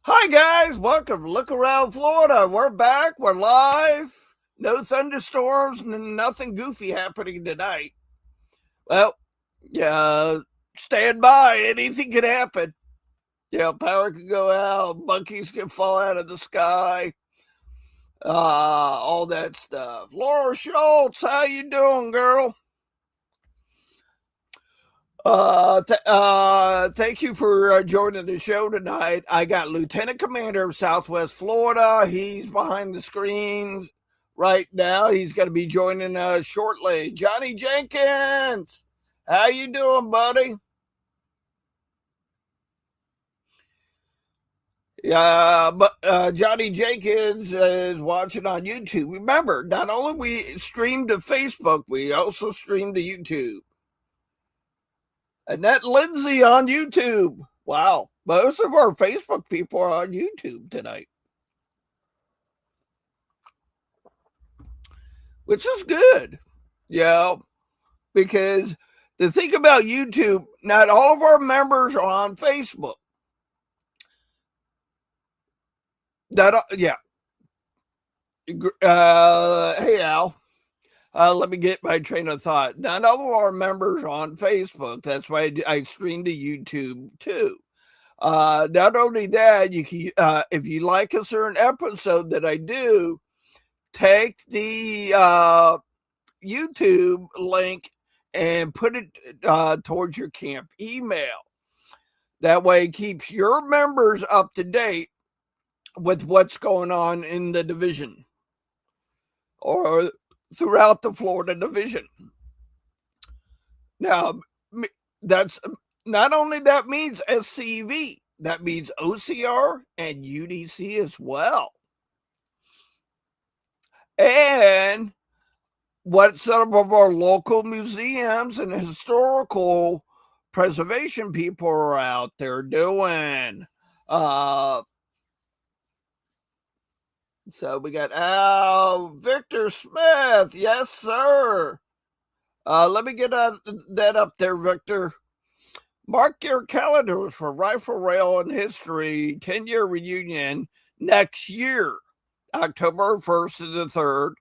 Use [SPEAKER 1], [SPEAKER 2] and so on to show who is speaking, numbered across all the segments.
[SPEAKER 1] Hi, guys. Welcome to Look Around Florida. We're back. We're live. No thunderstorms, nothing goofy happening tonight. Well, yeah, stand by. Anything can happen. Yeah, power could go out. Monkeys can fall out of the sky. All that stuff. Laura Schultz, how you doing, girl? Thank you for joining the show tonight. I got Lieutenant Commander of Southwest Florida. He's behind the screen right now. He's going to be joining us shortly. Johnny Jenkins, how you doing, buddy? Yeah, but Johnny Jenkins is watching on YouTube. Remember, not only we stream to Facebook, we also stream to YouTube. Annette Lindsay on YouTube. Wow. Most of our Facebook people are on YouTube tonight, which is good. Yeah, because the thing about YouTube, not all of our members are on Facebook. That yeah. Hey Al, let me get my train of thought. Not all of our members are on Facebook. That's why I stream to YouTube too. Not only that, you can if you like a certain episode that I do, take the YouTube link and put it towards your camp email. That way, it keeps your members up to date with what's going on in the division or throughout the Florida division. Now, that's not only that means SCV, that means OCR and UDC as well. And what some of our local museums and historical preservation people are out there doing. So we got Victor Smith. Yes, sir. Let me get that up there, Victor. Mark your calendars for Rifle Rail and History 10-year reunion next year, October 1st to the 3rd,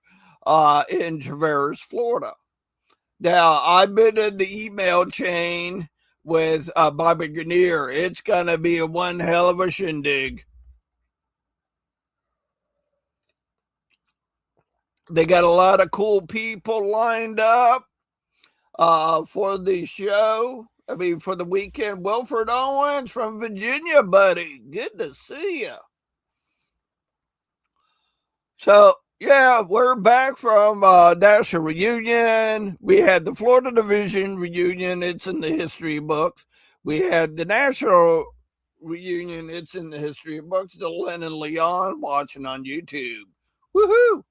[SPEAKER 1] in Traverse, Florida. Now, I've been in the email chain with Bobby Grenier. It's going to be one hell of a shindig. They got a lot of cool people lined up for the show. I mean, for the weekend. Wilfred Owens from Virginia, buddy. Good to see you. So, yeah, we're back from National Reunion. We had the Florida Division reunion. It's in the history books. We had the National Reunion. It's in the history books. Dylan and Leon watching on YouTube. Woohoo!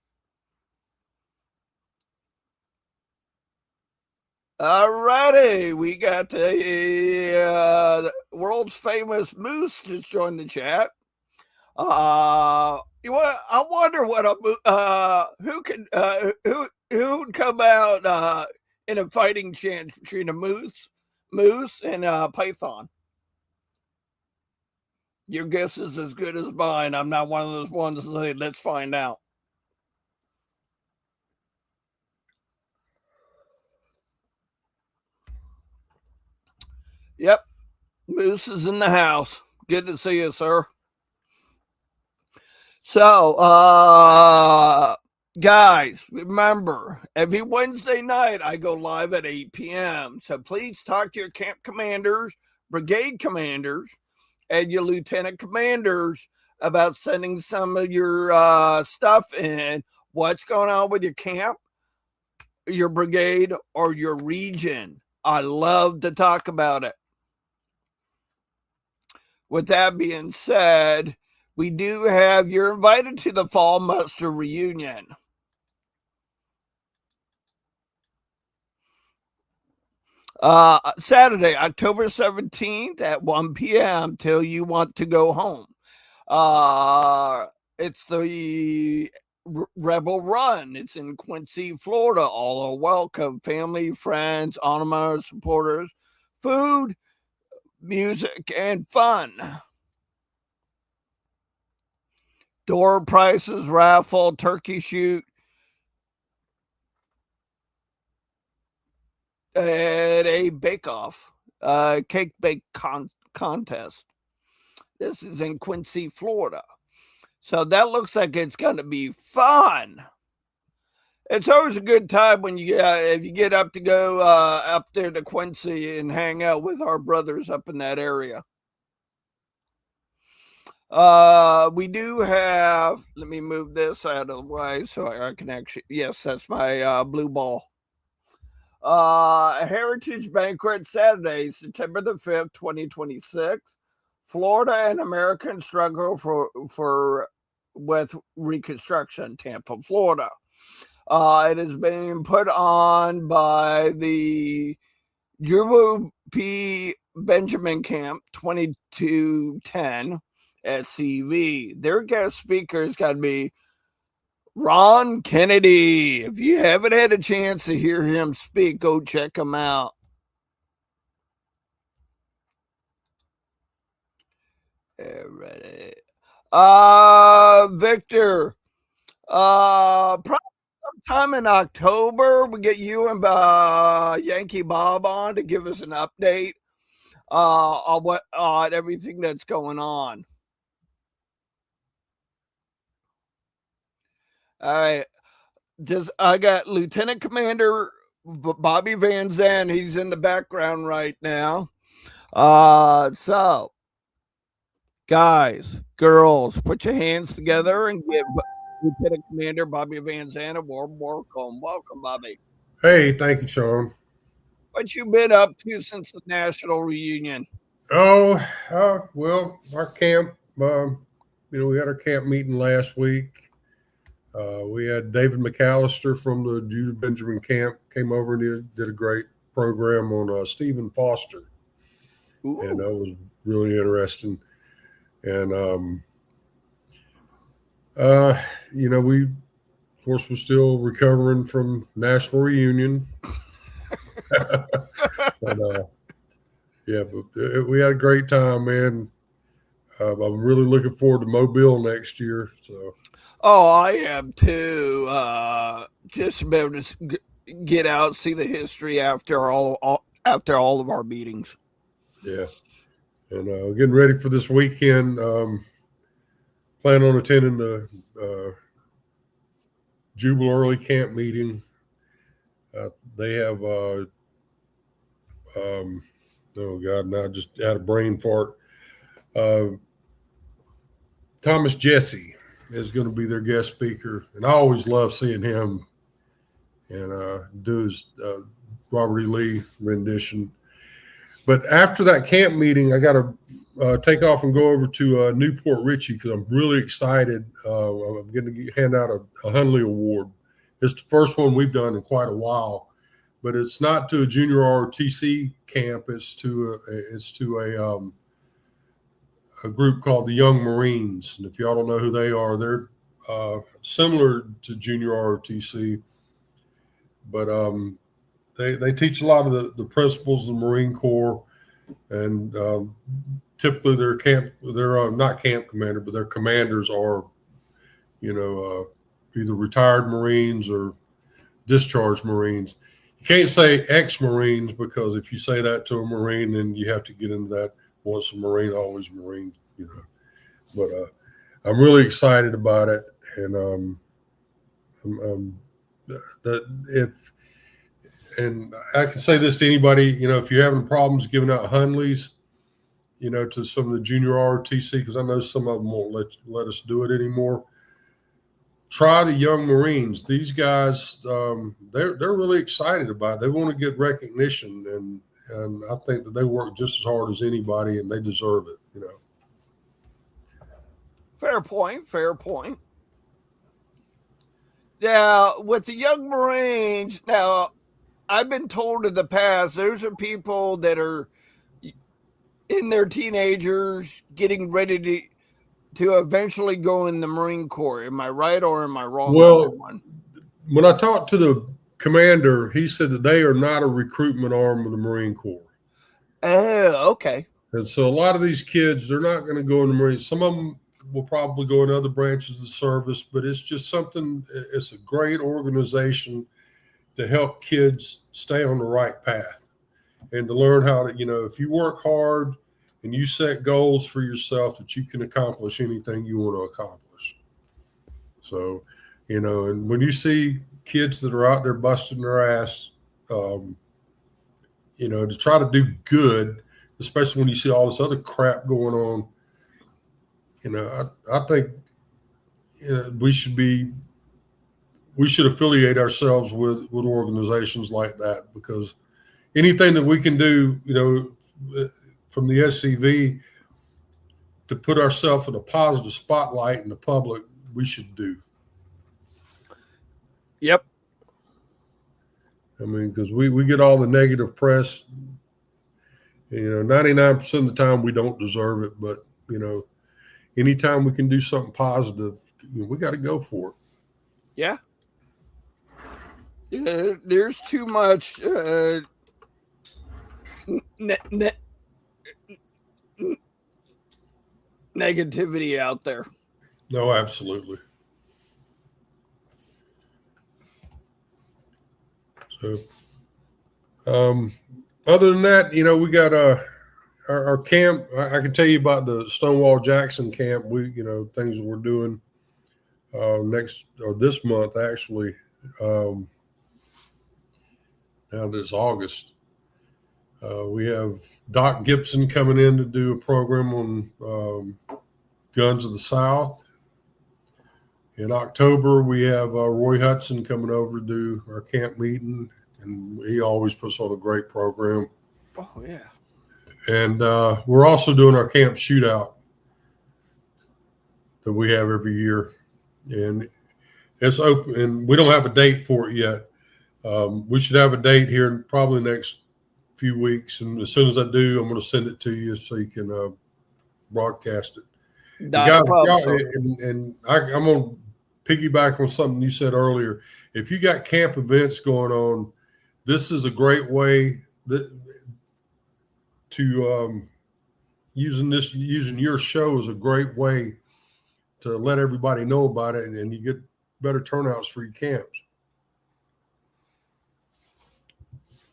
[SPEAKER 1] All righty, we got the world's famous Moose just joined the chat. I wonder what who would come out in a fighting chance between a moose and a python. Your guess is as good as mine. I'm not one of those ones to say let's find out. Yep, Moose is in the house. Good to see you, sir. So, guys, remember, every Wednesday night I go live at 8 p.m. So please talk to your camp commanders, brigade commanders, and your lieutenant commanders about sending some of your stuff in. What's going on with your camp, your brigade, or your region? I love to talk about it. With that being said, we do have you're invited to the fall muster reunion. Saturday, October 17th at 1 p.m. till you want to go home. It's the Rebel Run. It's in Quincy, Florida. All are welcome. Family, friends, honor supporters, food, music, and fun. door prizes, raffle, turkey shoot, and a bake-off, cake bake contest. This is in Quincy, Florida. So that looks like it's going to be fun. It's always a good time when you if you get up to go up there to Quincy and hang out with our brothers up in that area. We do have, let me move this out of the way so I can actually, yes, that's my blue ball. A heritage banquet Saturday, September the 5th, 2026. Florida and American struggle with reconstruction, Tampa, Florida. It is being put on by the Juvo P. Benjamin Camp 2210 SCV. Their guest speaker is going to be Ron Kennedy. If you haven't had a chance to hear him speak, go check him out. Victor, probably sometime in October, we get you and Yankee Bob on to give us an update on everything that's going on. All right. I got Lieutenant Commander Bobby Van Zandt. He's in the background right now. So guys, girls, put your hands together and give Lieutenant Commander Bobby Van Zandt a warm welcome. Welcome, Bobby.
[SPEAKER 2] Hey, thank you, Sean.
[SPEAKER 1] What you been up to since the national reunion?
[SPEAKER 2] Oh, well, our camp, we had our camp meeting last week. We had David McAllister from the Judah Benjamin camp came over and did a great program on Stephen Foster.
[SPEAKER 1] Ooh.
[SPEAKER 2] And that was really interesting. And, we, of course, we're still recovering from national reunion. But, we had a great time, man. I'm really looking forward to Mobile next year. So,
[SPEAKER 1] oh, I am too. Just to be able to get out, see the history after all of our meetings.
[SPEAKER 2] Yeah, and getting ready for this weekend. Plan on attending the Jubal Early Camp meeting. They have. Oh God! Now I just had a brain fart. Thomas Jesse is going to be their guest speaker, and I always love seeing him and do his Robert E. Lee rendition. But after that camp meeting, I got to take off and go over to Newport Richey because I'm really excited. I'm going to hand out a Hunley Award. It's the first one we've done in quite a while. But it's not to a junior ROTC camp. It's to a group called the Young Marines. And if y'all don't know who they are, they're similar to junior ROTC, but they teach a lot of the principles of the Marine Corps. And typically they're not camp commander, but their commanders are, either retired Marines or discharged Marines. You can't say ex-Marines because if you say that to a Marine, then you have to get into that once a Marine, always a Marine, But I'm really excited about it, and and I can say this to anybody, if you're having problems giving out Hunleys, to some of the junior ROTC, because I know some of them won't let us do it anymore. Try the Young Marines. These guys, they're really excited about it. They want to get recognition, and I think that they work just as hard as anybody, and they deserve it.
[SPEAKER 1] Fair point. Now, with the Young Marines, now I've been told in the past, those are people that are in their teenagers getting ready to eventually go in the Marine Corps. Am I right or am I wrong?
[SPEAKER 2] Well, when I talked to the commander, he said that they are not a recruitment arm of the Marine Corps.
[SPEAKER 1] Oh, okay.
[SPEAKER 2] And so a lot of these kids, they're not going to go in the Marines. Some of them, will probably go in other branches of the service, but it's just something. It's a great organization to help kids stay on the right path and to learn how to, if you work hard and you set goals for yourself, that you can accomplish anything you want to accomplish. So, and when you see kids that are out there busting their ass, to try to do good, especially when you see all this other crap going on, I think we should affiliate ourselves with organizations like that, because anything that we can do, from the SCV to put ourselves in a positive spotlight in the public, we should do.
[SPEAKER 1] Yep.
[SPEAKER 2] I mean, because we get all the negative press, 99% of the time we don't deserve it, but, anytime we can do something positive, we got to go for it.
[SPEAKER 1] Yeah. There's too much negativity out there.
[SPEAKER 2] No, absolutely. So, other than that, we got our camp. I can tell you about the Stonewall Jackson camp. We, things that we're doing this month, actually. Now that it's August, we have Doc Gibson coming in to do a program on Guns of the South. In October, we have Roy Hudson coming over to do our camp meeting, and he always puts on a great program.
[SPEAKER 1] Oh, yeah.
[SPEAKER 2] And we're also doing our camp shootout that we have every year. And it's open, and we don't have a date for it yet. We should have a date here in probably the next few weeks. And as soon as I do, I'm going to send it to you so you can broadcast it. I'm going to piggyback on something you said earlier. If you got camp events going on, this is a great way using your show is a great way to let everybody know about it, and you get better turnouts for your camps.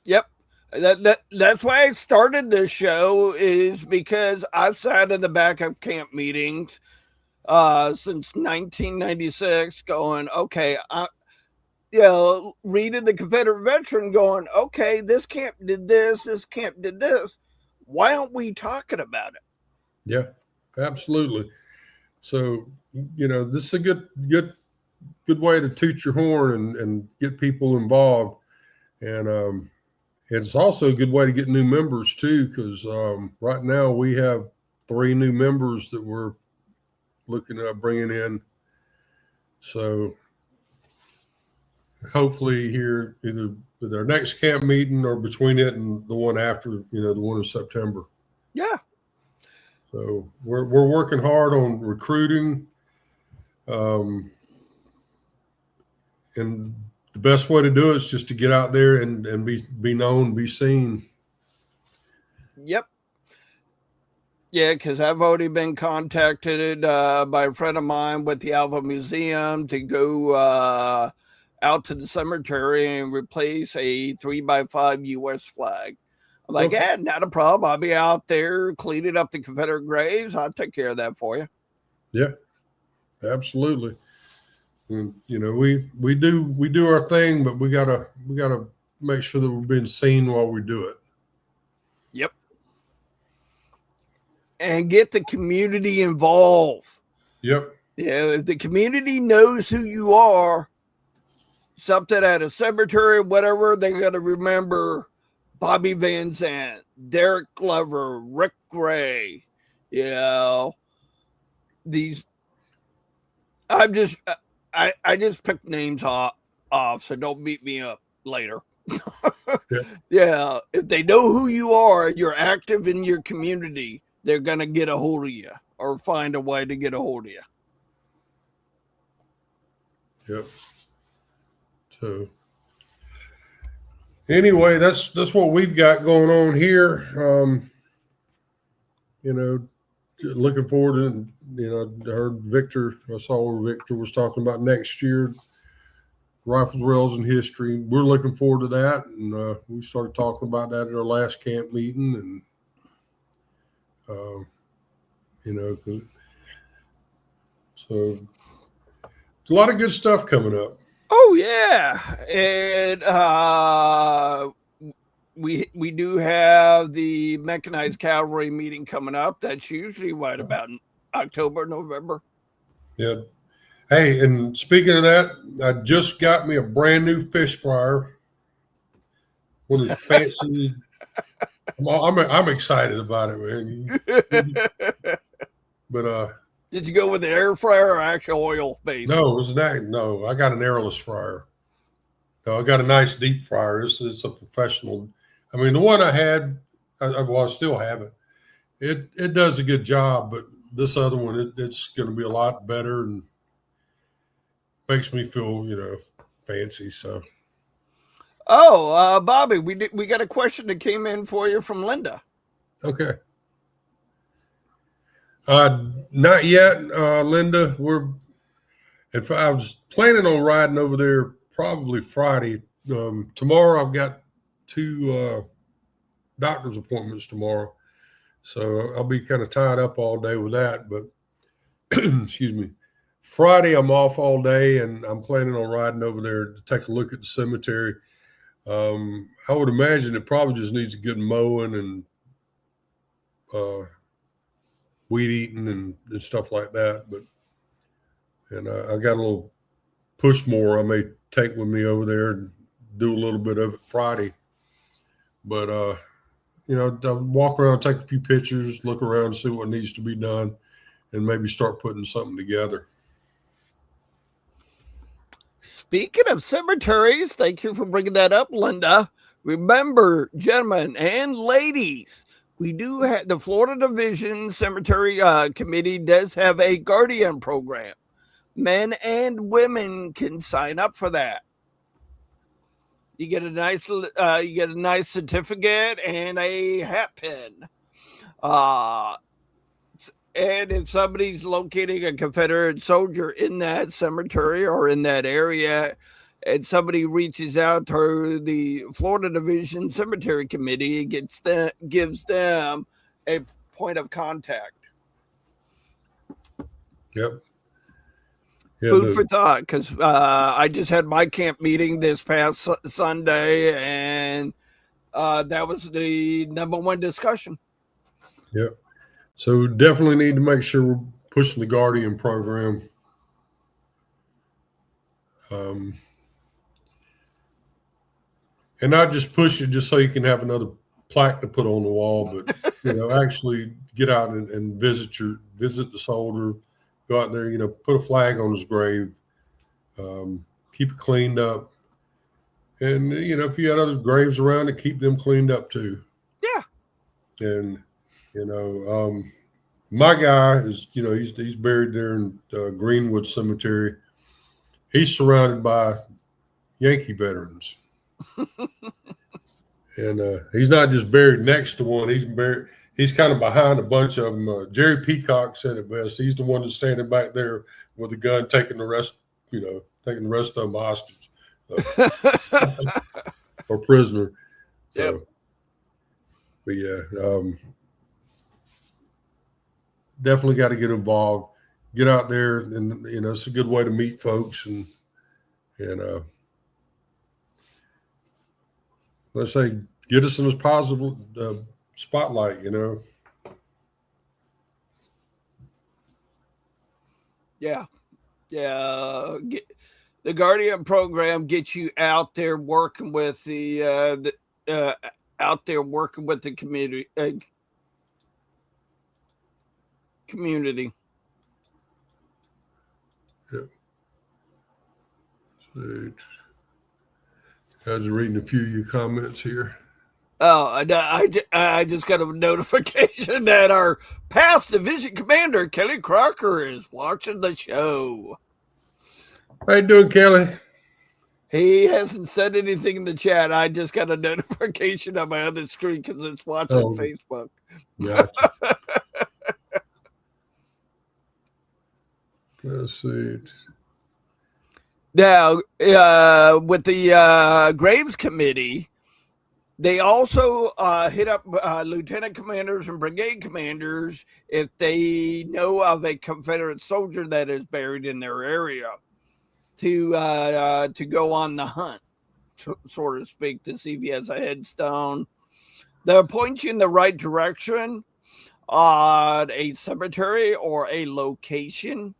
[SPEAKER 1] Yep. That's why I started this show, is because I've sat in the back of camp meetings since 1996 going, okay, reading the Confederate Veteran going, okay, this camp did this camp did this. Why aren't we talking about it?
[SPEAKER 2] Yeah, absolutely. So, this is a good way to toot your horn and get people involved. And it's also a good way to get new members too, because right now we have 3 new members that we're looking at bringing in. So hopefully here, either with our next camp meeting or between it and the one after, the one in September.
[SPEAKER 1] Yeah.
[SPEAKER 2] So we're working hard on recruiting. And the best way to do it is just to get out there and be known, be seen.
[SPEAKER 1] Yep. Yeah, because I've already been contacted by a friend of mine with the Alva Museum to go out to the cemetery and replace a 3x5 U.S. flag. I'm like, yeah, not a problem. I'll be out there cleaning up the Confederate graves. I'll take care of that for you.
[SPEAKER 2] Yeah, absolutely. And, we do our thing, but we gotta make sure that we're being seen while we do it.
[SPEAKER 1] Yep. And get the community involved.
[SPEAKER 2] Yep.
[SPEAKER 1] If the community knows who you are, something at a cemetery, whatever, they're going to remember Bobby Van Zandt, Derek Glover, Rick Gray, these. I just picked names off, so don't beat me up later. Yeah, if they know who you are, you're active in your community, they're going to get a hold of you or find a way to get a hold of you.
[SPEAKER 2] Yep. So anyway, that's what we've got going on here. looking forward to, I heard Victor, I saw where Victor was talking about next year, rifles, rails, and history. We're looking forward to that. And we started talking about that at our last camp meeting. And, so a lot of good stuff coming up.
[SPEAKER 1] Oh yeah, and we do have the mechanized cavalry meeting coming up. That's usually about October, November.
[SPEAKER 2] Yeah. Hey, and speaking of that, I just got me a brand new fish fryer. One of these fancy. I'm excited about it, man. But
[SPEAKER 1] did you go with the air fryer or actual oil base?
[SPEAKER 2] No, it was no. I got an airless fryer. No, I got a nice deep fryer. It's a professional. I mean, the one I had, I still have it. It does a good job, but this other one, it's going to be a lot better and makes me feel, fancy. So.
[SPEAKER 1] Oh, Bobby, we got a question that came in for you from Linda.
[SPEAKER 2] Okay. Not yet, Linda. I was planning on riding over there probably Friday. Tomorrow I've got 2 doctor's appointments tomorrow, so I'll be kind of tied up all day with that. But excuse me, Friday I'm off all day, and I'm planning on riding over there to take a look at the cemetery. I would imagine it probably just needs a good mowing and weed eating and stuff like that. And I got a little push mower I may take with me over there and do a little bit of it Friday. But, I'll walk around, take a few pictures, look around, see what needs to be done, and maybe start putting something together.
[SPEAKER 1] Speaking of cemeteries, thank you for bringing that up, Linda. Remember, gentlemen and ladies, we do have the Florida Division Cemetery Committee does have a guardian program. Men and women can sign up for that. You get a nice certificate and a hat pin. And if somebody's locating a Confederate soldier in that cemetery or in that area, and somebody reaches out to the Florida Division Cemetery Committee, gives them a point of contact.
[SPEAKER 2] Yep.
[SPEAKER 1] Yeah, food for thought, because I just had my camp meeting this past Sunday, and that was the #1 discussion.
[SPEAKER 2] Yep. So definitely need to make sure we're pushing the Guardian program. And not just push it just so you can have another plaque to put on the wall, but actually get out and visit the soldier, go out there, put a flag on his grave, keep it cleaned up, and if you got other graves around it, keep them cleaned up too.
[SPEAKER 1] Yeah.
[SPEAKER 2] And my guy is, he's buried there in Greenwood Cemetery. He's surrounded by Yankee veterans. And he's not just buried next to one. He's kind of behind a bunch of them. Jerry Peacock said it best. He's the one that's standing back there with a gun, taking the rest of them hostage or prisoner. So,
[SPEAKER 1] yep.
[SPEAKER 2] But yeah, definitely got to get involved, get out there, and it's a good way to meet folks and let's say get us in this positive spotlight,
[SPEAKER 1] Yeah. The Guardian program gets you out there working with the community.
[SPEAKER 2] Yeah. So, I was reading a few of your comments here.
[SPEAKER 1] Oh, I just got a notification that our past division commander, Kelly Crocker, is watching the show.
[SPEAKER 2] How you doing, Kelly?
[SPEAKER 1] He hasn't said anything in the chat. I just got a notification on my other screen because it's watching Facebook.
[SPEAKER 2] Gotcha. Let's see.
[SPEAKER 1] Now, with the Graves Committee, they also hit up lieutenant commanders and brigade commanders if they know of a Confederate soldier that is buried in their area to go on the hunt, so to speak, to see if he has a headstone. They'll point you in the right direction on a cemetery or a location.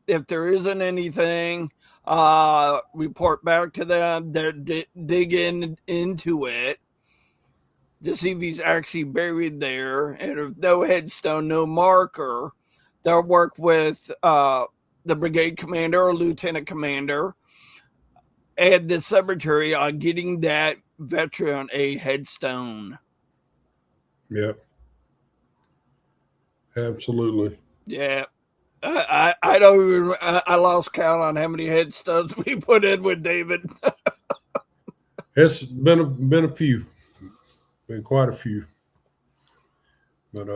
[SPEAKER 1] If there isn't anything, report back to them. They're digging into it to see if he's actually buried there. And if no headstone, no marker, they'll work with the brigade commander or lieutenant commander and the cemetery on getting that veteran a headstone.
[SPEAKER 2] Yep. Absolutely.
[SPEAKER 1] Yeah. I don't even, I lost count on how many headstones we put in with David.
[SPEAKER 2] It's been a few, been quite a few, but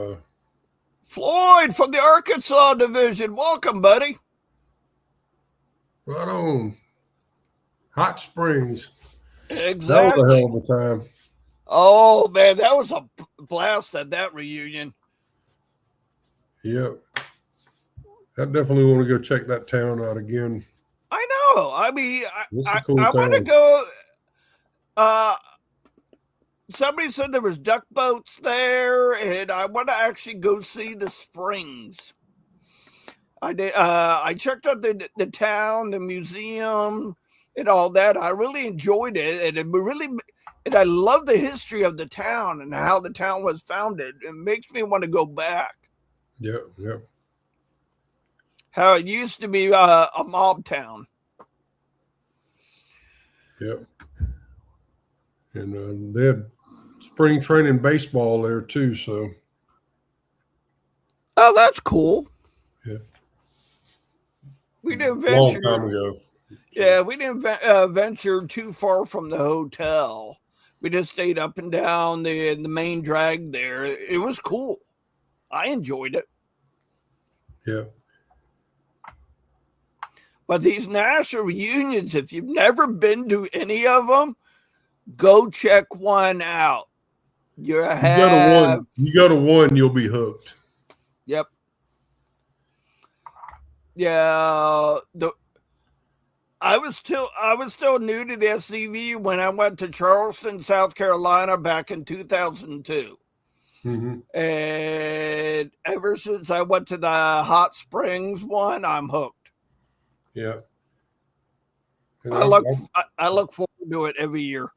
[SPEAKER 1] Floyd from the Arkansas division, welcome, buddy.
[SPEAKER 2] right on. Hot Springs.
[SPEAKER 1] Exactly.
[SPEAKER 2] That was a hell of a time.
[SPEAKER 1] Oh man, that was a blast at that reunion.
[SPEAKER 2] Yep. I definitely want to go check that town out again.
[SPEAKER 1] I know. I mean, I
[SPEAKER 2] Cool
[SPEAKER 1] want to
[SPEAKER 2] town.
[SPEAKER 1] go. Somebody said there was duck boats there, and I want to actually go see the springs. I did. I checked out the town, the museum, and all that. I really enjoyed it, and I love the history of the town and how the town was founded. It makes me want to go back.
[SPEAKER 2] Yep. Yep.
[SPEAKER 1] How it used to be a mob town.
[SPEAKER 2] Yep. And they had spring training baseball there too. So.
[SPEAKER 1] Oh, that's cool.
[SPEAKER 2] Yeah.
[SPEAKER 1] We didn't venture.
[SPEAKER 2] Long time ago.
[SPEAKER 1] Yeah, we didn't venture too far from the hotel. We just stayed up and down the main drag there. It was cool. I enjoyed it.
[SPEAKER 2] Yeah.
[SPEAKER 1] But these national reunions, if you've never been to any of them, go check one out. You
[SPEAKER 2] go to one, you'll be hooked.
[SPEAKER 1] Yep. Yeah. I was still new to the SCV when I went to Charleston, South Carolina back in 2002.
[SPEAKER 2] Mm-hmm.
[SPEAKER 1] And ever since I went to the Hot Springs one, I'm hooked.
[SPEAKER 2] Yeah. And
[SPEAKER 1] I look forward to it every year.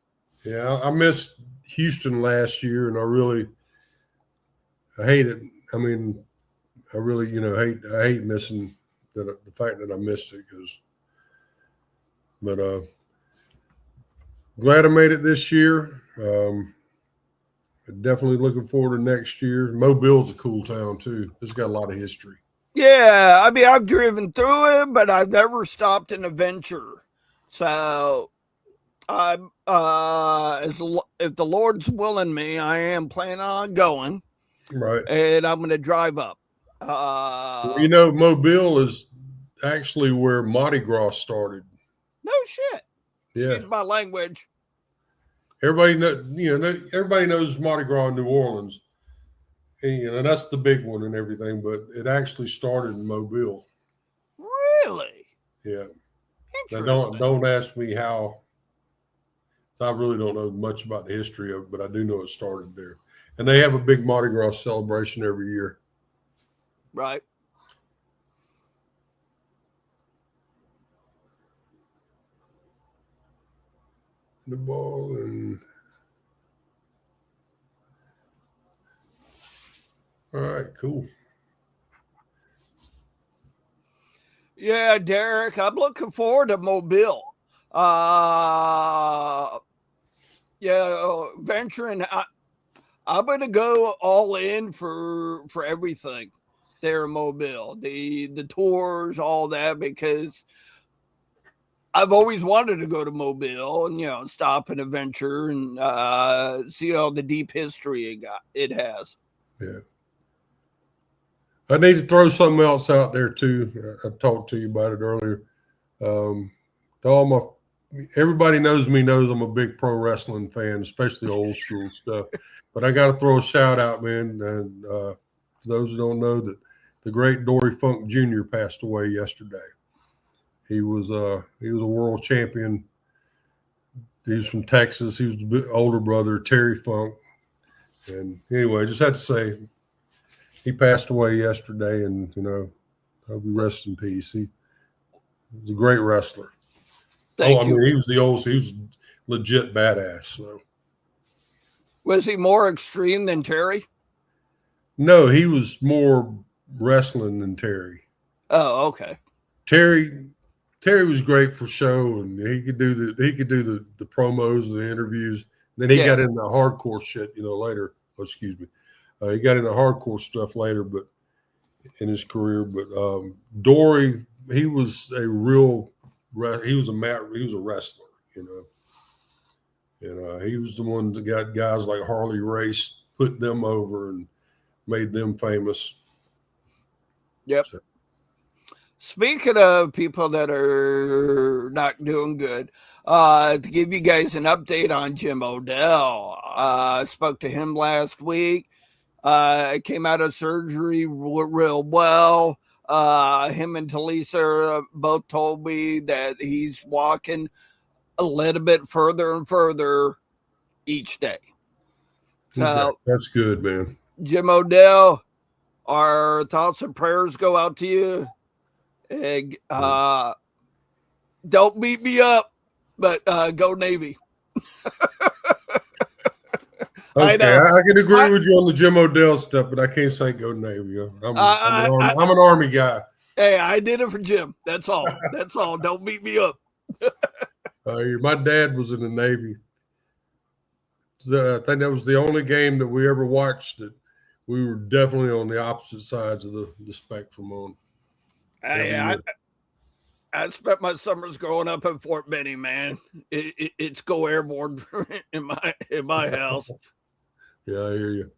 [SPEAKER 2] Yeah, I missed Houston last year, and I hate it. I mean, I really, I hate missing the fact that I missed it but glad I made it this year. Definitely looking forward to next year. Mobile's a cool town too. It's got a lot of history.
[SPEAKER 1] Yeah, I mean, I've driven through it, but I've never stopped in a venture. So, I'm if the Lord's willing me, I am planning on going.
[SPEAKER 2] Right.
[SPEAKER 1] And I'm going to drive up.
[SPEAKER 2] Mobile is actually where Mardi Gras started.
[SPEAKER 1] No shit.
[SPEAKER 2] Yeah.
[SPEAKER 1] Excuse my language.
[SPEAKER 2] Everybody knows Mardi Gras in New Orleans. And, that's the big one and everything, but it actually started in Mobile.
[SPEAKER 1] Really?
[SPEAKER 2] Yeah. Now don't ask me how. I really don't know much about the history of it, but I do know it started there. And they have a big Mardi Gras celebration every year.
[SPEAKER 1] Right.
[SPEAKER 2] The ball and all right, cool.
[SPEAKER 1] Yeah, Derek, I'm looking forward to Mobile. Venturing. I'm going to go all in for everything there in Mobile, the tours, all that, because I've always wanted to go to Mobile and stop and adventure and see all the deep history it has.
[SPEAKER 2] Yeah. I need to throw something else out there too. I talked to you about it earlier. To all everybody knows me, knows I'm a big pro wrestling fan, especially old school stuff. But I got to throw a shout out, man. And for those who don't know, that the great Dory Funk Jr. passed away yesterday. He was a world champion. He was from Texas. He was the older brother, Terry Funk. And anyway, I just had to say, he passed away yesterday, and hope he rests in peace. He was a great wrestler.
[SPEAKER 1] Thank you.
[SPEAKER 2] I mean, he was legit badass. So.
[SPEAKER 1] Was he more extreme than Terry?
[SPEAKER 2] No, he was more wrestling than Terry.
[SPEAKER 1] Oh, okay.
[SPEAKER 2] Terry was great for show, and he could do the promos and the interviews. Then he got into hardcore shit, later. Oh, excuse me. He got into hardcore stuff later, but in his career. But Dory, he was a wrestler. He was the one that got guys like Harley Race, put them over, and made them famous.
[SPEAKER 1] Yep. So. Speaking of people that are not doing good, to give you guys an update on Jim Odell, I spoke to him last week. Came out of surgery real well. Him and Talisa both told me that he's walking a little bit further and further each day. So
[SPEAKER 2] okay. That's good, man.
[SPEAKER 1] Jim Odell, our thoughts and prayers go out to you. Don't beat me up, but go Navy.
[SPEAKER 2] Okay, I can agree with you on the Jim Odell stuff, but I can't say go Navy. I'm an Army guy.
[SPEAKER 1] Hey, I did it for Jim. That's all. That's all. Don't beat me up.
[SPEAKER 2] My dad was in the Navy. I think that was the only game that we ever watched that we were definitely on the opposite sides of the spectrum on.
[SPEAKER 1] I spent my summers growing up in Fort Benning, man. It's go airborne in my house.
[SPEAKER 2] Yeah, I hear you.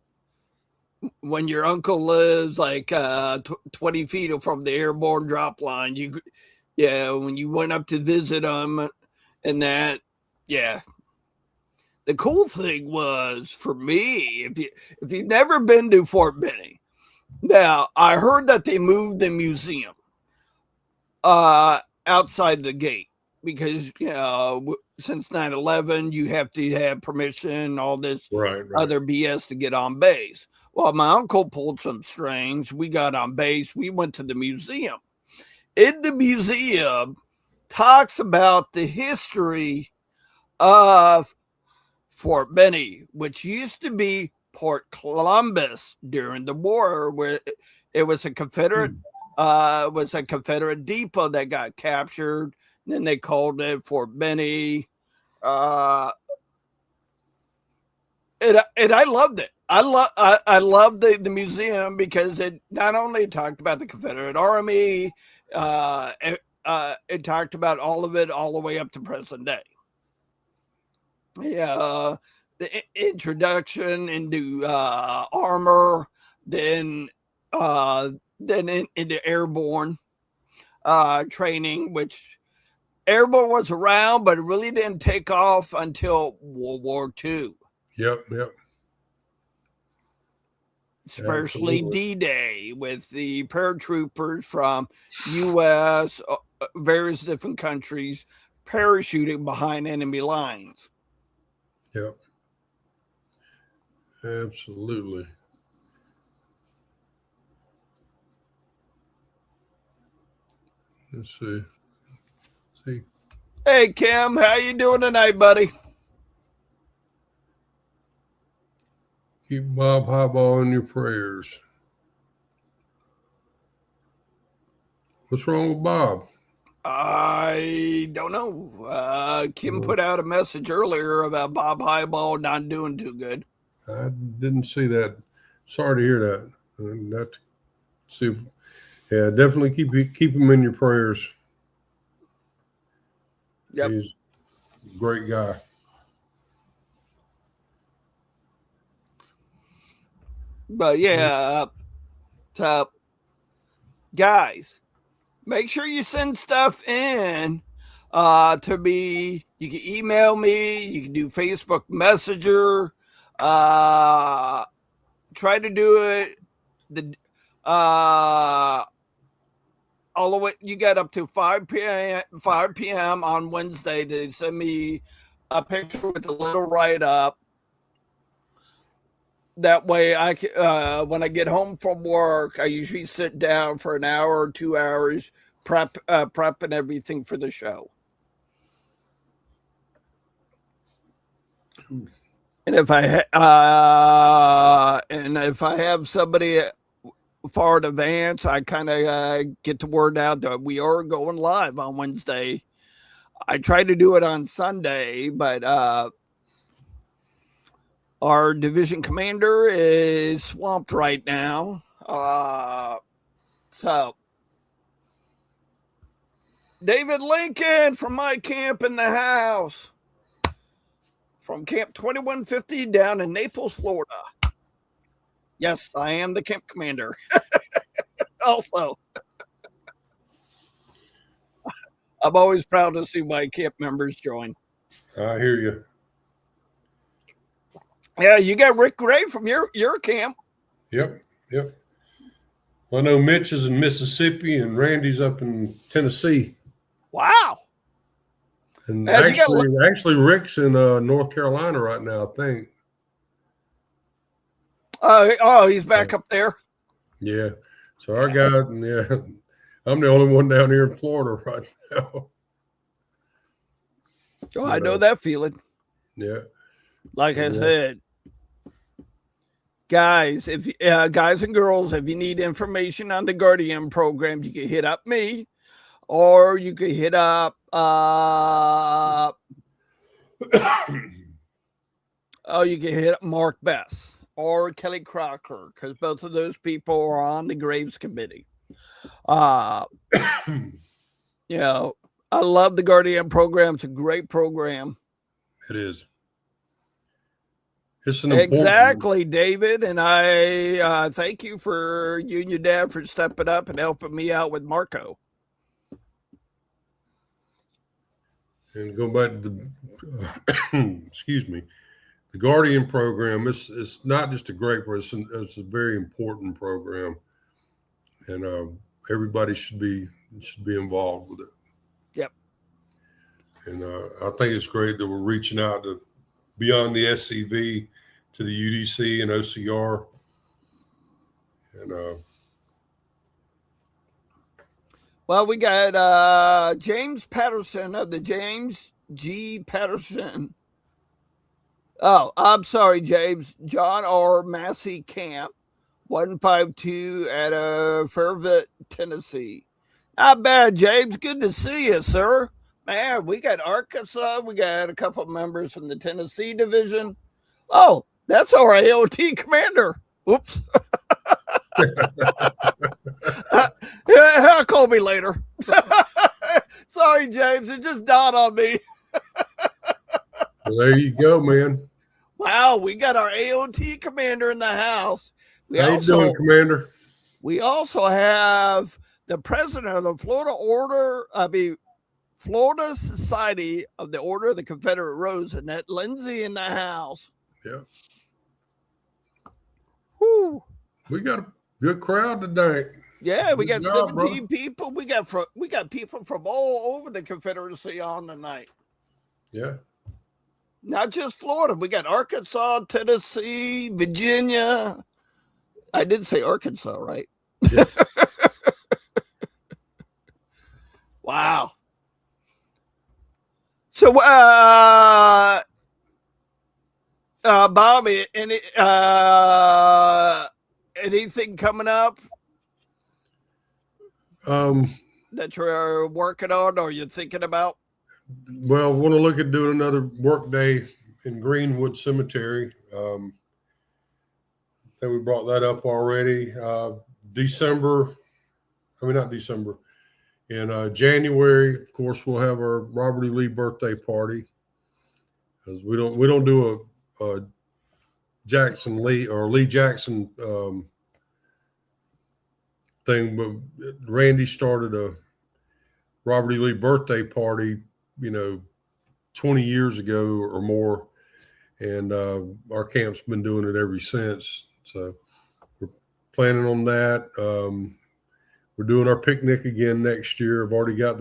[SPEAKER 1] When your uncle lives like 20 feet from the airborne drop line, when you went up to visit him and that, The cool thing was for me, if you've never been to Fort Benning, now I heard that they moved the museum outside the gate because since 9/11 you have to have permission, all this other BS to get on base. Well, my uncle pulled some strings. We got on base. We went to the museum. In the museum, talks about the history of Fort Benning, which used to be Port Columbus during the war, where it was a Confederate depot that got captured. And then they called it Fort Benning. And I loved it. I loved the museum because it not only talked about the Confederate Army, it talked about all of it all the way up to present day. The introduction into armor, then into airborne training, which airborne was around, but it really didn't take off until World War II.
[SPEAKER 2] Yep.
[SPEAKER 1] Especially Absolutely. D-Day with the paratroopers from U.S., various different countries, parachuting behind enemy lines.
[SPEAKER 2] Yep. Absolutely. Let's see.
[SPEAKER 1] Hey, Kim, how you doing tonight, buddy?
[SPEAKER 2] Keep Bob Highball in your prayers. What's wrong with Bob?
[SPEAKER 1] I don't know. Kim put out a message earlier about Bob Highball not doing too good.
[SPEAKER 2] I didn't see that. Sorry to hear that. Definitely keep him in your prayers.
[SPEAKER 1] Yep.
[SPEAKER 2] He's a great guy.
[SPEAKER 1] But so guys, make sure you send stuff in to me. You can email me. You can do Facebook Messenger. Try to do it the all the way. You got up to 5 p.m. on Wednesday to send me a picture with a little write up. That way, when I get home from work, I usually sit down for an hour or 2 hours, prepping everything for the show. And if I have somebody far in advance, I kind of get the word out that we are going live on Wednesday. I try to do it on Sunday, but our division commander is swamped right now. So, David Lincoln from my camp in the house, from Camp 2150 down in Naples, Florida. Yes, I am the camp commander. Also, I'm always proud to see my camp members join.
[SPEAKER 2] I hear you.
[SPEAKER 1] Yeah, you got Rick Gray from your camp.
[SPEAKER 2] Yep. Well, I know Mitch is in Mississippi and Randy's up in Tennessee.
[SPEAKER 1] Wow.
[SPEAKER 2] And actually, Rick's in North Carolina right now, I think.
[SPEAKER 1] He's back up there.
[SPEAKER 2] Yeah. So our guy, I'm the only one down here in Florida right now.
[SPEAKER 1] Oh, I know that feeling.
[SPEAKER 2] Yeah.
[SPEAKER 1] Like I said, guys, guys and girls, if you need information on the Guardian program, you can hit up me, or you can hit up you can hit up Mark Best or Kelly Crocker, because both of those people are on the Graves Committee. I love the Guardian program. It's a great program.
[SPEAKER 2] It is. It's an
[SPEAKER 1] exactly, David, and I thank you and your dad for stepping up and helping me out with Marco.
[SPEAKER 2] And go back to the excuse me, the Guardian program. It's not just a great program; it's a very important program, and everybody should be involved with it.
[SPEAKER 1] Yep.
[SPEAKER 2] And I think it's great that we're reaching out to beyond the SCV to the UDC and OCR. And
[SPEAKER 1] well, we got James Patterson of the James G. Patterson. Oh, I'm sorry, James. John R. Massey Camp, 152 at Fairville, Tennessee. Not bad, James. Good to see you, sir. Man, we got Arkansas. We got a couple of members from the Tennessee division. Oh, that's our AOT commander. Oops. Call me later. Sorry, James. It just dawned on me.
[SPEAKER 2] Well, there you go, man.
[SPEAKER 1] Wow, we got our AOT commander in the house.
[SPEAKER 2] How you doing, Commander?
[SPEAKER 1] We also have the president of the Florida Society of the Order of the Confederate Rose, Annette Lindsay, in the house.
[SPEAKER 2] Yeah.
[SPEAKER 1] Whew.
[SPEAKER 2] We got a good crowd today.
[SPEAKER 1] Yeah, we got 17 people. We got people from all over the Confederacy on the night.
[SPEAKER 2] Yeah.
[SPEAKER 1] Not just Florida. We got Arkansas, Tennessee, Virginia. I did say Arkansas, right?
[SPEAKER 2] Yeah.
[SPEAKER 1] Wow. So, Bobby, anything coming up that you're working on or you're thinking about?
[SPEAKER 2] Well, I want to look at doing another work day in Greenwood Cemetery. I think we brought that up already. In January, of course, we'll have our Robert E. Lee birthday party, because we don't do a Jackson Lee or Lee Jackson thing, but Randy started a Robert E. Lee birthday party, 20 years ago or more, and our camp's been doing it ever since. So we're planning on that. We're doing our picnic again next year. I've already got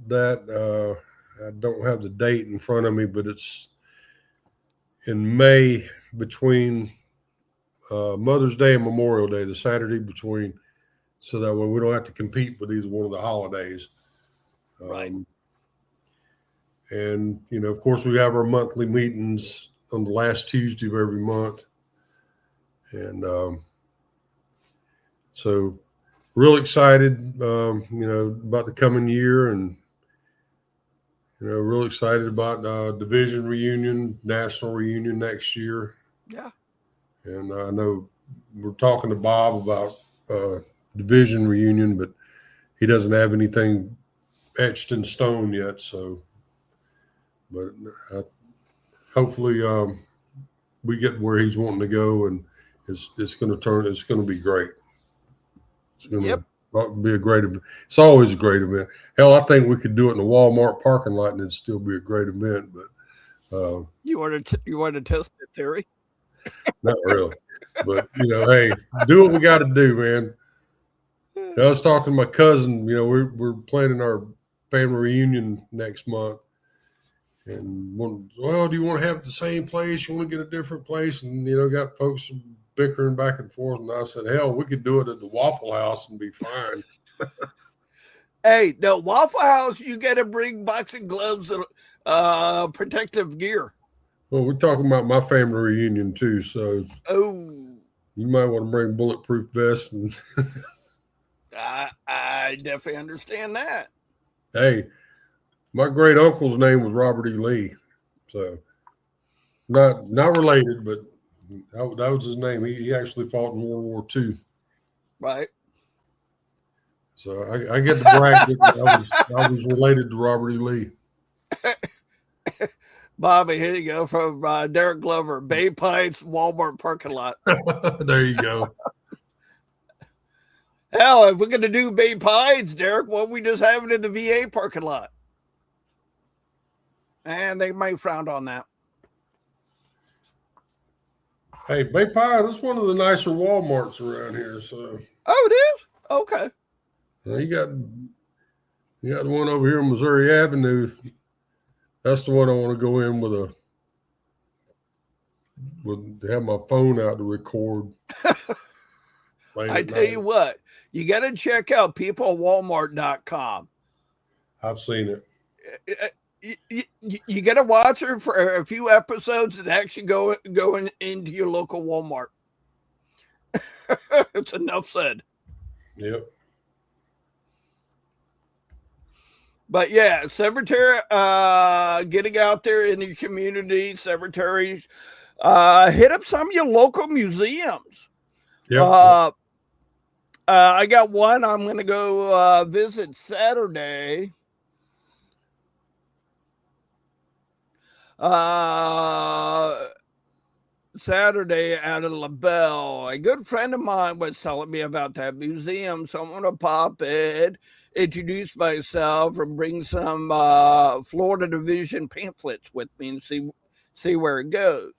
[SPEAKER 2] that. I don't have the date in front of me, but it's in May between Mother's Day and Memorial Day, the Saturday between, so that way we don't have to compete with either one of the holidays.
[SPEAKER 1] Right.
[SPEAKER 2] And, of course, we have our monthly meetings on the last Tuesday of every month. And so real excited, about the coming year, and, real excited about division reunion, national reunion next year.
[SPEAKER 1] Yeah.
[SPEAKER 2] And I know we're talking to Bob about division reunion, but he doesn't have anything etched in stone yet. So, but hopefully we get where he's wanting to go, and it's going to be great. It's going to be a great event. It's always a great event. Hell, I think we could do it in the Walmart parking lot and it'd still be a great event. But
[SPEAKER 1] you want to test the theory?
[SPEAKER 2] Not really, but hey, do what we got to do, man. I was talking to my cousin. We're planning our family reunion next month, and do you want to have the same place? You want to get a different place? And got folks bickering back and forth. And I said, hell, we could do it at the Waffle House and be fine.
[SPEAKER 1] Hey, the Waffle House, you got to bring boxing gloves and protective gear.
[SPEAKER 2] Well, we're talking about my family reunion too, so you might want to bring bulletproof vests. And
[SPEAKER 1] I definitely understand that.
[SPEAKER 2] Hey, my great uncle's name was Robert E. Lee, so not related, but that was his name. He actually fought in World War II.
[SPEAKER 1] Right.
[SPEAKER 2] So I get to brag that I was related to Robert E. Lee.
[SPEAKER 1] Bobby, here you go from Derek Glover, Bay Pines Walmart parking lot.
[SPEAKER 2] There you go.
[SPEAKER 1] Hell, if we're going to do Bay Pines, Derek, why don't we just have it in the VA parking lot? And they may frown on that.
[SPEAKER 2] Hey, Bay Pines, that's one of the nicer Walmarts around here. So.
[SPEAKER 1] Oh, it is? Okay.
[SPEAKER 2] You got the one over here on Missouri Avenue. That's the one I want to go in with have my phone out to record.
[SPEAKER 1] I tell you what, you got to check out peoplewalmart.com.
[SPEAKER 2] I've seen
[SPEAKER 1] it. You got to watch her for a few episodes and actually going into your local Walmart. It's enough said.
[SPEAKER 2] Yep.
[SPEAKER 1] But yeah, cemetery, getting out there in your community, cemeteries, hit up some of your local museums.
[SPEAKER 2] Yep.
[SPEAKER 1] I got one I'm going to go visit Saturday. Saturday out of LaBelle. A good friend of mine was telling me about that museum, so I'm going to pop in, introduce myself, and bring some Florida Division pamphlets with me and see where it goes.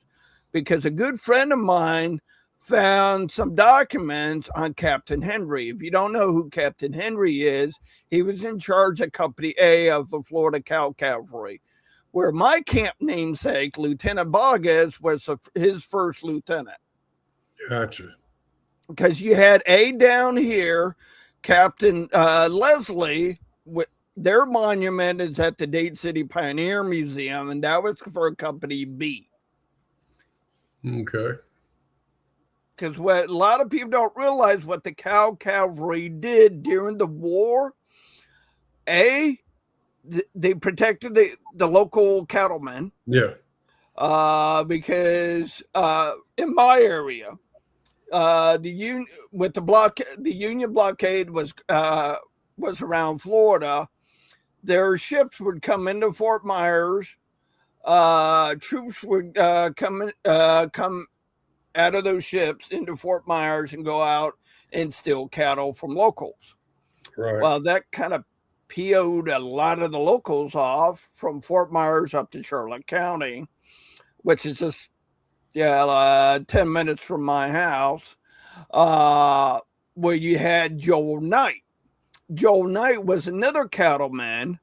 [SPEAKER 1] Because a good friend of mine found some documents on Captain Henry. If you don't know who Captain Henry is, he was in charge of Company A of the Florida Cow Cavalry, where my camp namesake, Lieutenant Boggess, was his first lieutenant.
[SPEAKER 2] Gotcha.
[SPEAKER 1] Because you had A down here, Captain Leslie, their monument is at the Dade City Pioneer Museum, and that was for Company B.
[SPEAKER 2] Okay.
[SPEAKER 1] Because what a lot of people don't realize what the Cow Cavalry did during the war, they protected the local cattlemen.
[SPEAKER 2] Yeah.
[SPEAKER 1] Because in my area, the Union blockade was around Florida. Their ships would come into Fort Myers. Troops would come out of those ships into Fort Myers and go out and steal cattle from locals.
[SPEAKER 2] Right.
[SPEAKER 1] Well, that kind of PO'd a lot of the locals off from Fort Myers up to Charlotte County, which is just 10 minutes from my house, where you had Joel Knight. Joel Knight was another cattleman.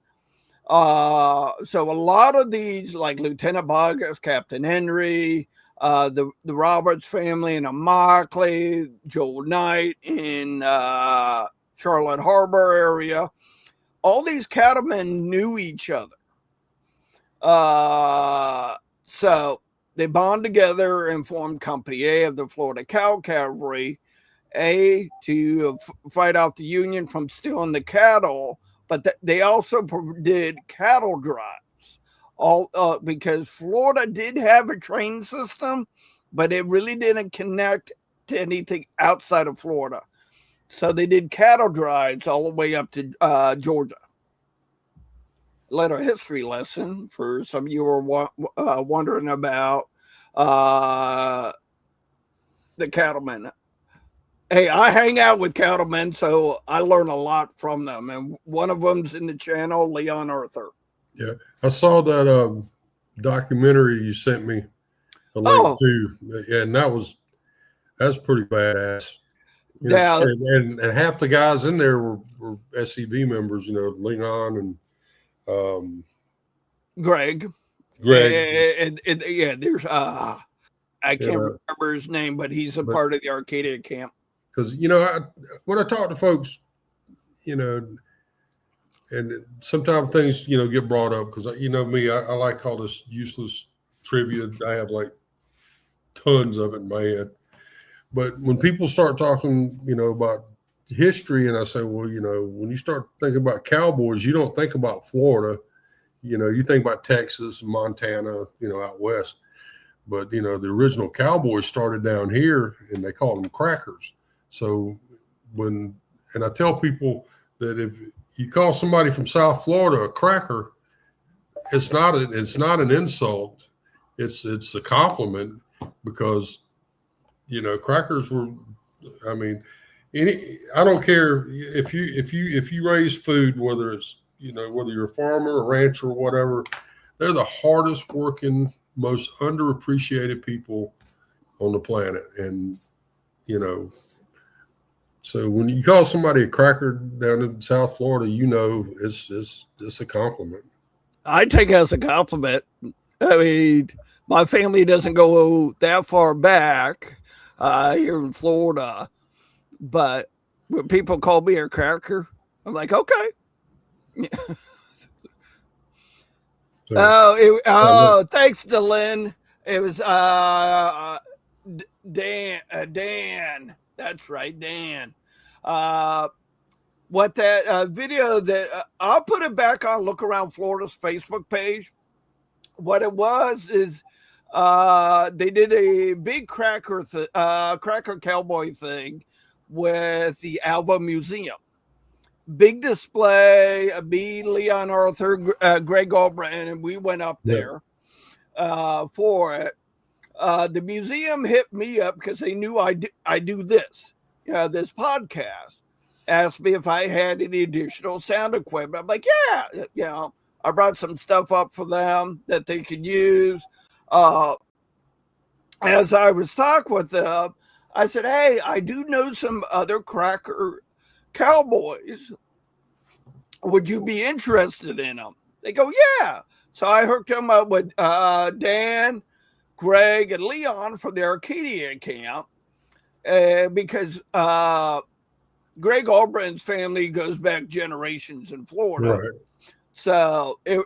[SPEAKER 1] So a lot of these, like Lieutenant Bogus, Captain Henry, the Roberts family in Immokalee, Joel Knight in Charlotte Harbor area, all these cattlemen knew each other. So they bond together and formed Company A of the Florida Cow Cavalry, to fight off the Union from stealing the cattle, but they also did cattle drives, because Florida did have a train system, but it really didn't connect to anything outside of Florida. So they did cattle drives all the way up to Georgia. Little history lesson for some of you who are wondering about the cattlemen. Hey, I hang out with cattlemen, so I learn a lot from them. And one of them's in the channel, Leon Arthur.
[SPEAKER 2] Yeah, I saw that documentary you sent me a link to, and that's pretty badass.
[SPEAKER 1] Yeah,
[SPEAKER 2] and half the guys in there were SCV members. Leon and
[SPEAKER 1] Greg.
[SPEAKER 2] Greg.
[SPEAKER 1] There's I can't remember his name, but he's a part of the Arcadia camp.
[SPEAKER 2] Because when I talk to folks, and sometimes things get brought up because me, I like all this useless trivia. I have like tons of it in my head. But when people start talking, about history, and I say, well, when you start thinking about cowboys, you don't think about Florida. You think about Texas and Montana, out west. But, the original cowboys started down here, and they called them crackers. So and I tell people that if you call somebody from South Florida a cracker, it's not an insult. It's a compliment, because crackers were, I don't care if you raise food, whether it's whether you're a farmer, a rancher, or whatever, they're the hardest working, most underappreciated people on the planet. And so when you call somebody a cracker down in South Florida, it's a compliment.
[SPEAKER 1] I take it as a compliment. I mean, my family doesn't go that far back here in Florida, but when people call me a cracker, I'm like, okay. Thanks, Delyn. It was Dan. That's right, Dan. What that video that I'll put it back on Look Around Florida's Facebook page. What it was is they did a big cracker cowboy thing with the Alva Museum. Big display, me, Leon Arthur, Greg Albritton, and we went up there for it. The museum hit me up because they knew I do this, this podcast. Asked me if I had any additional sound equipment. I'm like, yeah, I brought some stuff up for them that they could use. As I was talking with them, I said, hey, I do know some other cracker cowboys. Would you be interested in them? They go, yeah. So I hooked them up with Dan, Greg, and Leon from the Arcadia camp, because Greg Albritton's family goes back generations in Florida.
[SPEAKER 2] Right.
[SPEAKER 1] So it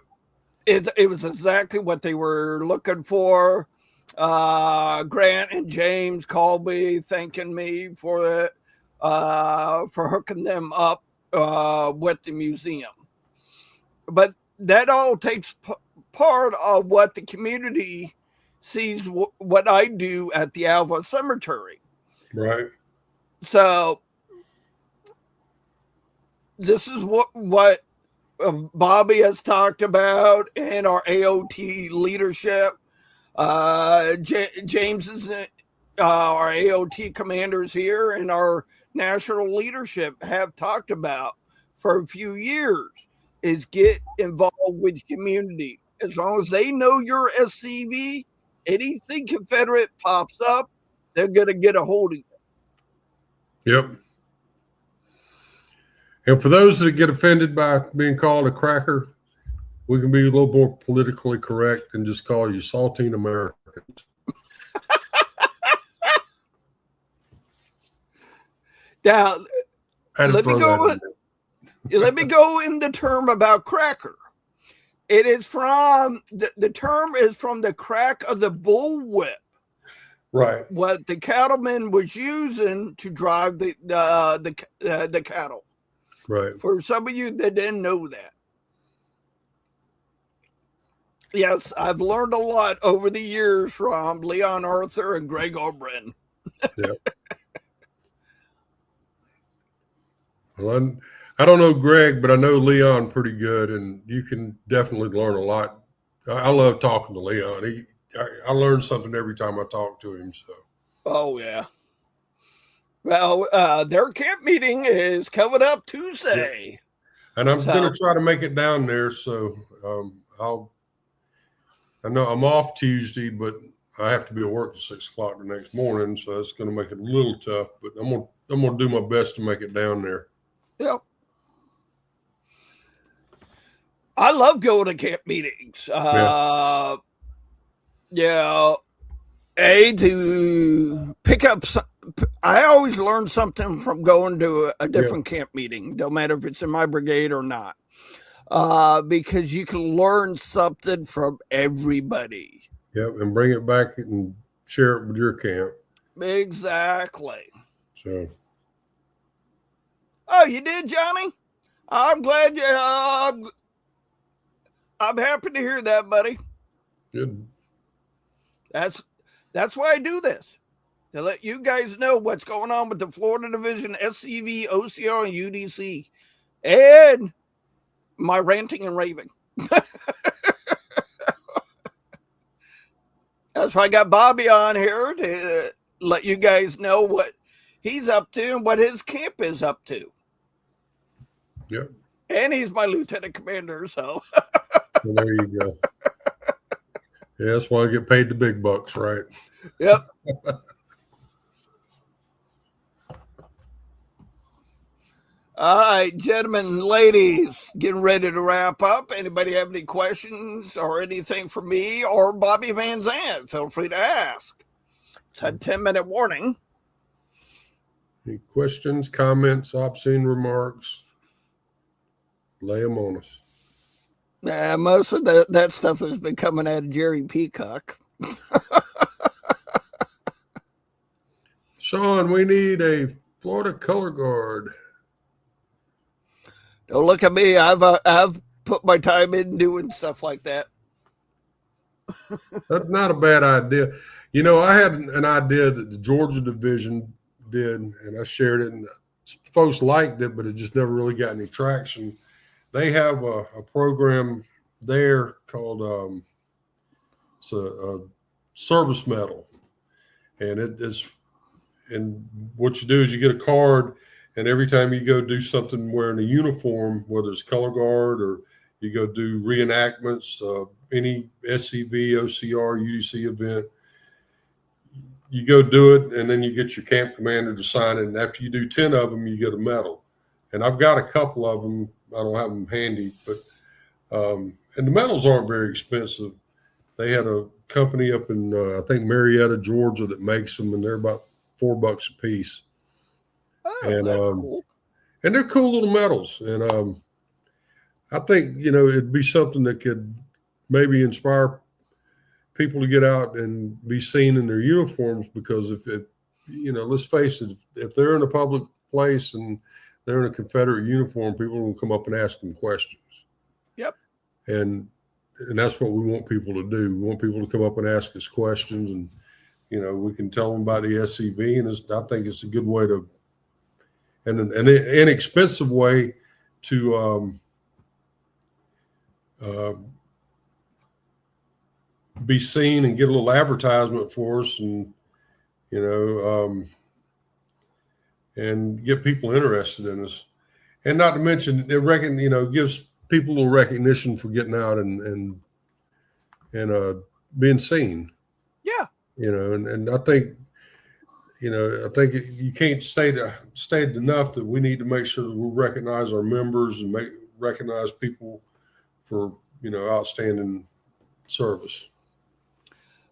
[SPEAKER 1] was exactly what they were looking for. Grant and James called me, thanking me for it, for hooking them up with the museum. But that all takes part of what the community sees what I do at the Alva Cemetery.
[SPEAKER 2] Right.
[SPEAKER 1] So this is what Bobby has talked about and our AOT leadership. James is our AOT commanders here and our national leadership have talked about for a few years is get involved with the community. As long as they know your SCV, anything Confederate pops up, they're going to get a hold of you.
[SPEAKER 2] Yep. And for those that get offended by being called a cracker, we can be a little more politically correct and just call you saltine Americans.
[SPEAKER 1] Now, let me go in the term about cracker. It is from the term is from the crack of the bullwhip.
[SPEAKER 2] Right.
[SPEAKER 1] What the cattleman was using to drive the cattle.
[SPEAKER 2] Right.
[SPEAKER 1] For some of you that didn't know that. Yes, I've learned a lot over the years from Leon Arthur and Greg Obrin.
[SPEAKER 2] Yeah. Well, I don't know Greg, but I know Leon pretty good, and you can definitely learn a lot. I love talking to Leon. I learn something every time I talk to him. So.
[SPEAKER 1] Oh yeah. Well, their camp meeting is coming up Tuesday,
[SPEAKER 2] yeah. And I'm going to try to make it down there. So I know I'm off Tuesday, but I have to be at work at 6 o'clock the next morning, so that's going to make it a little tough. But I'm going to do my best to make it down there.
[SPEAKER 1] Yep. I love going to camp meetings. To pick up. I always learn something from going to a different camp meeting, no matter if it's in my brigade or not, because you can learn something from everybody.
[SPEAKER 2] Yep, and bring it back and share it with your camp.
[SPEAKER 1] Exactly.
[SPEAKER 2] So.
[SPEAKER 1] Oh, you did, Johnny? I'm glad you. I'm happy to hear that, buddy.
[SPEAKER 2] Good.
[SPEAKER 1] That's why I do this, to let you guys know what's going on with the Florida Division, SCV, OCR, and UDC, and my ranting and raving. That's why I got Bobby on here to let you guys know what he's up to and what his camp is up to.
[SPEAKER 2] Yep.
[SPEAKER 1] And he's my lieutenant commander, so.
[SPEAKER 2] Well, there you go. Yeah, that's why I get paid the big bucks, right?
[SPEAKER 1] Yep. All right, gentlemen, ladies, getting ready to wrap up. Anybody have any questions or anything for me or Bobby Van Zandt? Feel free to ask. It's a 10-minute warning.
[SPEAKER 2] Any questions, comments, obscene remarks? Lay them on us.
[SPEAKER 1] Most of that stuff has been coming out of Jerry Peacock.
[SPEAKER 2] Sean, we need a Florida color guard.
[SPEAKER 1] Don't look at me. I've put my time in doing stuff like that.
[SPEAKER 2] That's not a bad idea. You know, I had an idea that the Georgia division did, and I shared it, and folks liked it, but it just never really got any traction. They have a program there called it's a service medal, and and what you do is you get a card, and every time you go do something wearing a uniform, whether it's color guard or you go do reenactments, any SCV, OCR, UDC event, you go do it, and then you get your camp commander to sign it. And after you do 10 of them, you get a medal. And I've got a couple of them. I don't have them handy, but and the medals aren't very expensive. They had a company up in I think Marietta, Georgia, that makes them, and they're about $4 a piece.
[SPEAKER 1] Oh,
[SPEAKER 2] and
[SPEAKER 1] cool.
[SPEAKER 2] And they're cool little medals. And I think, you know, it'd be something that could maybe inspire people to get out and be seen in their uniforms, because if it, you know, let's face it, if they're in a public place and they're in a Confederate uniform, people will come up and ask them questions.
[SPEAKER 1] Yep.
[SPEAKER 2] And that's what we want people to do. We want people to come up and ask us questions, and, you know, we can tell them about the SCV, and I think it's a good way to, and an inexpensive way to be seen and get a little advertisement for us. And you know, and get people interested in us. And not to mention, it gives people a little recognition for getting out and being seen.
[SPEAKER 1] Yeah.
[SPEAKER 2] And I think, you can't state enough that we need to make sure that we recognize our members and recognize people for, outstanding service.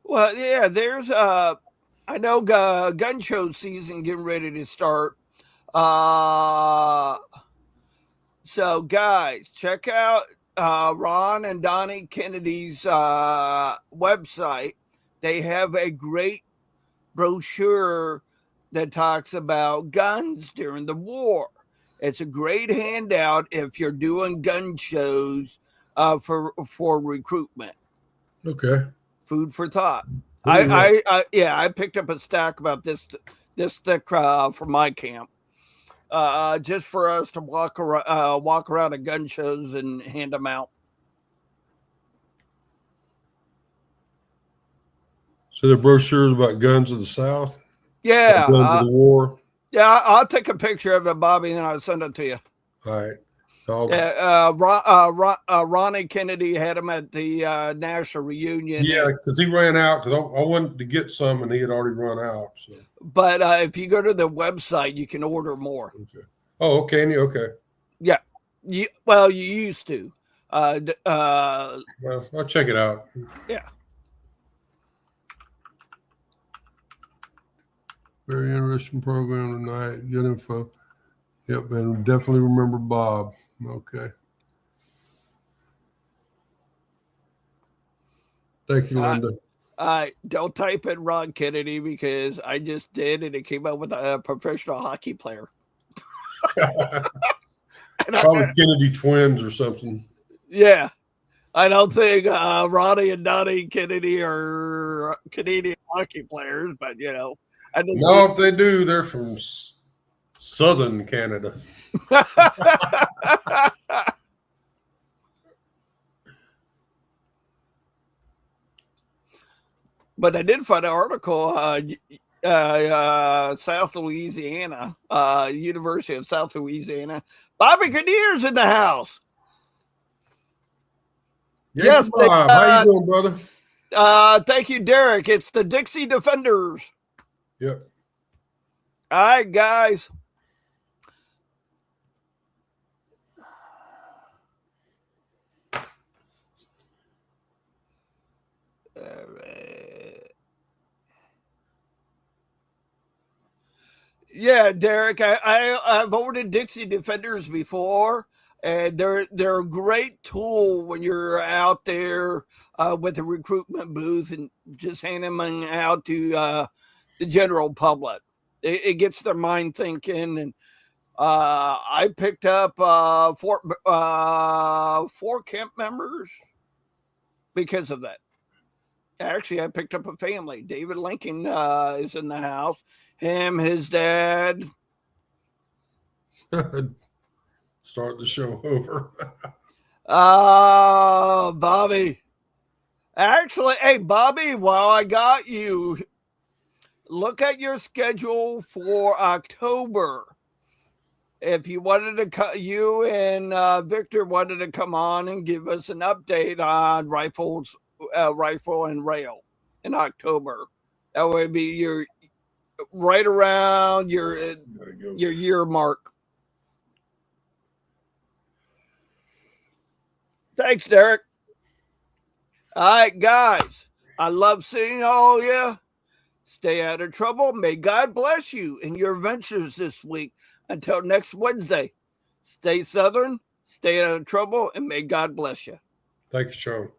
[SPEAKER 1] Well, yeah, there's I know gun show season getting ready to start. So guys, check out Ron and Donnie Kennedy's website. They have a great brochure that talks about guns during the war. It's a great handout if you're doing gun shows for recruitment.
[SPEAKER 2] Okay.
[SPEAKER 1] Food for thought. I picked up a stack about this thick for my camp. Just for us to walk around at gun shows and hand them out.
[SPEAKER 2] So the brochures about guns of the South?
[SPEAKER 1] Yeah.
[SPEAKER 2] Guns of the war?
[SPEAKER 1] Yeah, I'll take a picture of it, Bobby, and I'll send it to you.
[SPEAKER 2] All right.
[SPEAKER 1] Ronnie Kennedy had him at the national reunion.
[SPEAKER 2] Yeah, because he ran out, because I wanted to get some, and he had already run out. So.
[SPEAKER 1] But if you go to the website, you can order more.
[SPEAKER 2] Okay. Oh, can you? Okay.
[SPEAKER 1] Yeah. You used to.
[SPEAKER 2] Well, I'll check it out.
[SPEAKER 1] Yeah.
[SPEAKER 2] Very interesting program tonight. Good info. Yep, and definitely remember Bob. Okay. Thank you, Linda.
[SPEAKER 1] Don't type in Ron Kennedy because I just did, and it came up with a professional hockey player.
[SPEAKER 2] Probably Kennedy twins or something.
[SPEAKER 1] Yeah. I don't think Ronnie and Donnie Kennedy are Canadian hockey players, but
[SPEAKER 2] no, if they do, they're from southern Canada.
[SPEAKER 1] But I did find an article, South Louisiana, University of South Louisiana. Bobby Kinnear's in the house.
[SPEAKER 2] Yes, Bob. How you doing, brother?
[SPEAKER 1] Thank you, Derek. It's the Dixie Defenders.
[SPEAKER 2] Yep.
[SPEAKER 1] All right, guys. All right. Yeah, Derek, I've ordered Dixie Defenders before, and they're a great tool when you're out there with the recruitment booth and just handing them out to the general public. It gets their mind thinking, and I picked up four camp members because of that. Actually, I picked up a family. David Lincoln is in the house. Him, his dad.
[SPEAKER 2] Start the show over.
[SPEAKER 1] Bobby. Actually, hey, Bobby, while I got you, look at your schedule for October. If you wanted to, you and Victor wanted to come on and give us an update on rifle and rail in October, that would be your right around your year mark. Thanks, Derek. All right, guys. I love seeing all of you. Stay out of trouble. May God bless you in your ventures this week. Until next Wednesday, stay Southern, stay out of trouble, and may God bless you.
[SPEAKER 2] Thank you, Sean.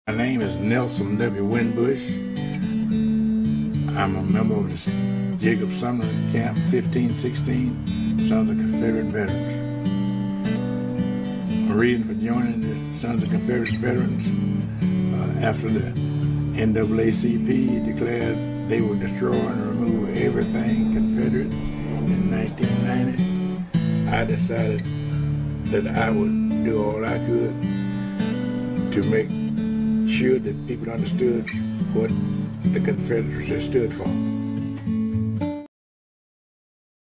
[SPEAKER 3] My name is Nelson W. Winbush. I'm a member of the Jacob Sumner Camp 1516, Sons of Confederate Veterans. My reason for joining the Sons of Confederate Veterans after the NAACP declared they would destroy and remove everything Confederate in 1990, I decided that I would do all I could to make sure that people understood what the Confederacy stood for.